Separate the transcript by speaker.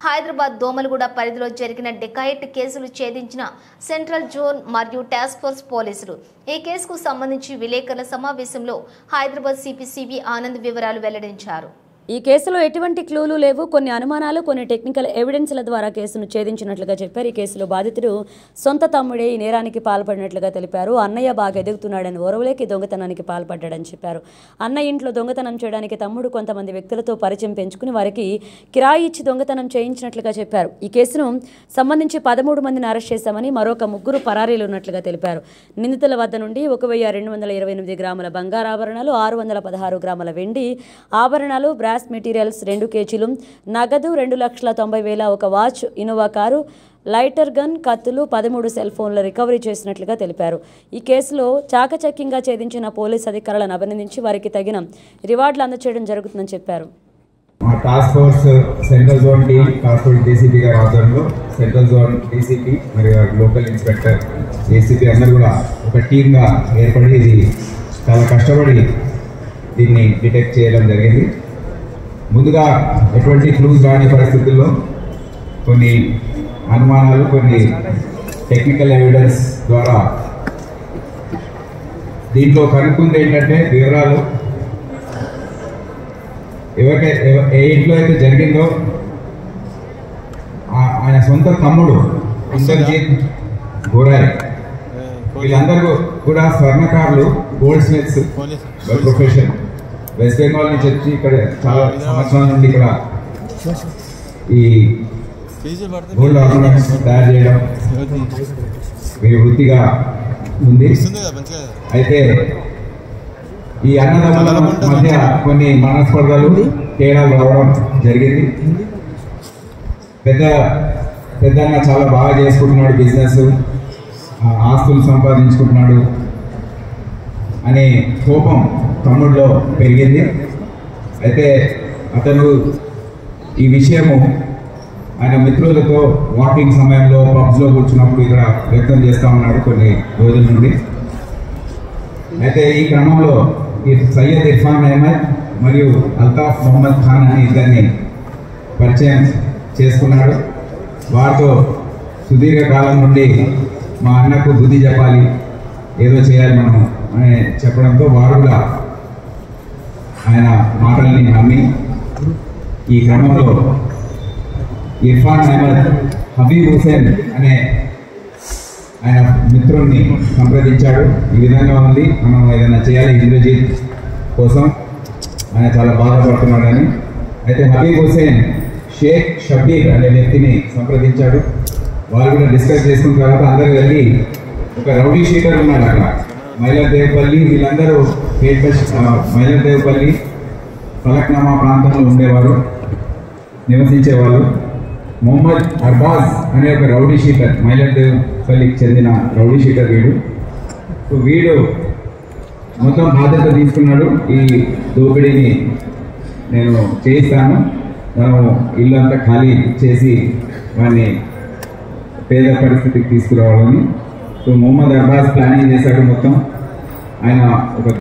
Speaker 1: హైదరాబాద్ దోమలగూడ పరిధిలో జరిగిన డెకాయిట్ కేసులు ఛేదించిన సెంట్రల్ జోన్ మరియు టాస్క్ ఫోర్స్ పోలీసులు ఈ కేసుకు సంబంధించి విలేకరుల సమావేశంలో హైదరాబాద్ సిపి ఆనంద్ వివరాలు వెల్లడించారు.
Speaker 2: ఈ కేసులో ఎటువంటి క్లూలు లేవు, కొన్ని అనుమానాలు, కొన్ని టెక్నికల్ ఎవిడెన్స్ల ద్వారా కేసును ఛేదించినట్లుగా చెప్పారు. ఈ కేసులో బాధితుడు సొంత తమ్ముడే ఈ నేరానికి పాల్పడినట్లుగా తెలిపారు. అన్నయ్య బాగా ఎదుగుతున్నాడని ఓరవలేకి దొంగతనానికి పాల్పడ్డాడని చెప్పారు. అన్నయ్య ఇంట్లో దొంగతనం చేయడానికి తమ్ముడు కొంతమంది వ్యక్తులతో పరిచయం పెంచుకుని వారికి కిరాయి ఇచ్చి దొంగతనం చేయించినట్లుగా చెప్పారు. ఈ కేసును సంబంధించి 13 మందిని అరెస్ట్ చేశామని, మరొక 3 పరారీలు ఉన్నట్లుగా తెలిపారు. నిందితుల వద్ద నుండి 1228 గ్రాముల బంగారు ఆభరణాలు, 616 గ్రాముల వెండి ఆభరణాలు, బ్రాస్ మెటీరియల్స్ 2 కేజీలు, నగదు 2,90,000, ఒక watch, Innova car, lighter gun, కత్తులు, 13 సెల్ ఫోన్లు రికవరీ చేసినట్లుగా తెలిపారు. ఈ కేసులో చాకచక్యంగా ఛేదించిన పోలీస్ అధికారులను అభినందించి వారికి తగిన రివార్డులు అందజేయడం జరుగుతుందని చెప్పారు.
Speaker 3: Task force central zone team, task force DCP గారి ఆధ్వర్యంలో సెంట్రల్ జోన్ డీసీపీ మరియు లోకల్ ఇన్స్పెక్టర్ ఏసీపీ అందరూ కూడా ఒక టీంగా ఏర్పడి ఇది చాలా కష్టపడి దీన్ని డిటెక్ట్ చేయడం జరిగింది. ముందుగా ఎటువంటి క్లూస్ రాని పరిస్థితుల్లో కొన్ని అనుమానాలు, కొన్ని టెక్నికల్ ఎవిడెన్స్ ద్వారా దీంట్లో కనుక్కుంది ఏంటంటే వివరాలు ఏ ఇంట్లో అయితే జరిగిందో ఆయన సొంత తమ్ముడు ఇంద్రజిత్ గోరాయ్, వీళ్ళందరూ కూడా స్వర్ణకారులు, goldsmiths by profession. West Bengal నుంచి వచ్చి ఇక్కడ చాలా సంవత్సరాల నుండి ఇక్కడ ఈ గోల్డ్ ఆర్నమెంట్స్ తయారు చేయడం వీరి వృత్తిగా ఉంది. అయితే ఈ అన్నదమ్ముల మధ్య కొన్ని మనస్పర్ధలు, తేడాలు రావడం జరిగింది. పెద్దన్న చాలా బాగా చేసుకుంటున్నాడు బిజినెస్, ఆస్తులు సంపాదించుకుంటున్నాడు అనే కోపం తమ్ముడిలో పెరిగింది. అయితే అతను ఈ విషయము ఆయన మిత్రులతో వాకింగ్ సమయంలో పబ్స్లో కూర్చున్నప్పుడు ఇక్కడ వ్యక్తం చేస్తూ ఉన్నాడు కొన్ని రోజుల నుండి. అయితే ఈ క్రమంలో ఈ సయ్యద్ ఇర్ఫాన్ అహ్మద్ మరియు అల్తాఫ్ మొహమ్మద్ ఖాన్ అని ఇద్దరిని పరిచయం చేసుకున్నాడు. వారితో సుదీర్ఘకాలం నుండి మా అన్నకు బుద్ధి చెప్పాలి, ఏదో చేయాలి మనం అని చెప్పడంతో వారు కూడా ఆయన మాటల్ని నమ్మి ఈ క్రమంలో ఇర్ఫాన్ అహ్మద్ హబీబ్ హుసేన్ అనే ఆయన మిత్రుడిని సంప్రదించాడు. ఈ విధంగా ఉంది, మనం ఏదైనా చేయాలి ఇంద్రజిత్ కోసం, ఆయన చాలా బాధపడుతున్నాడని. అయితే హబీబ్ హుసేన్ షేక్ షబీర్ అనే వ్యక్తిని సంప్రదించాడు. వాళ్ళు కూడా డిస్కస్ చేసుకున్న తర్వాత అందరూ వెళ్ళి ఒక రౌడీ షీటర్ ఉన్నాడు అక్కడ, మైలర్ దేవపల్లి, వీళ్ళందరూ మైలర్ దేవపల్లి ఫలక్నామా ప్రాంతంలో ఉండేవారు, నివసించేవాళ్ళు. మొహమ్మద్ అర్బాజ్ అనే ఒక రౌడీ షీటర్, మైలర్ దేవపల్లికి చెందిన రౌడీ షీటర్ వీడు మొత్తం బాధ్యత తీసుకున్నాడు. ఈ దోపిడీని నేను చేయిస్తాను, మనం ఇల్లు అంతా ఖాళీ చేసి వాడిని పేద పరిస్థితికి తీసుకురావాలని. సో మొహమ్మద్ అర్బాజ్ ప్లానింగ్ చేశాడు మొత్తం. ఆయన ఒక